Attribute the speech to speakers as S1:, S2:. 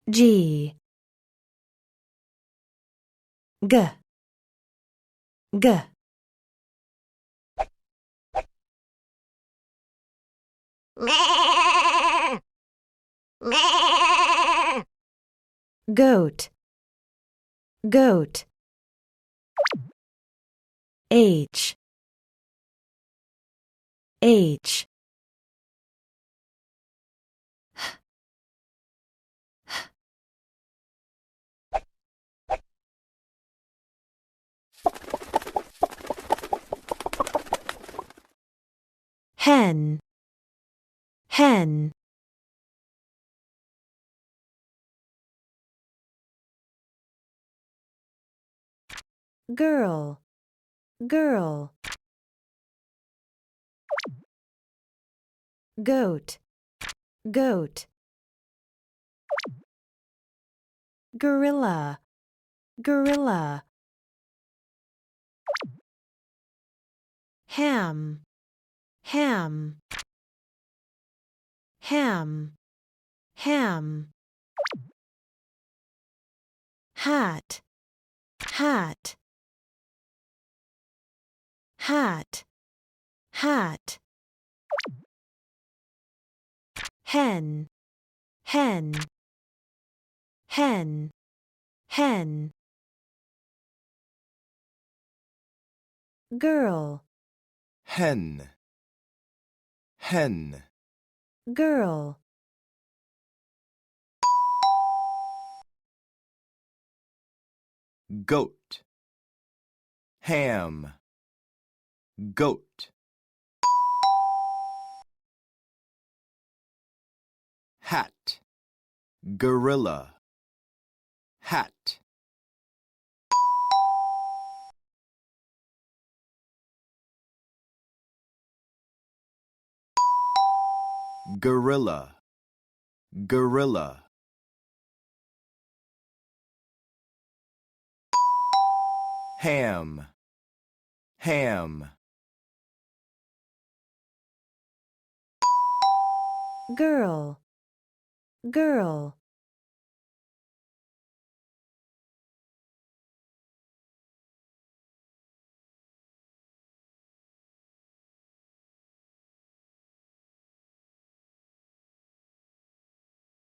S1: G G G Goat Goat H H Hen Hen Girl Girl Goat Goat Gorilla Gorilla Ham Ham Ham Ham Hat Hat Hat Hat Hen Hen Hen Hen Girl
S2: Hen, hen.
S1: Girl
S2: Goat, ham, goat. Hat, gorilla, hat. Gorilla, gorilla. Ham, ham.
S1: Girl Girl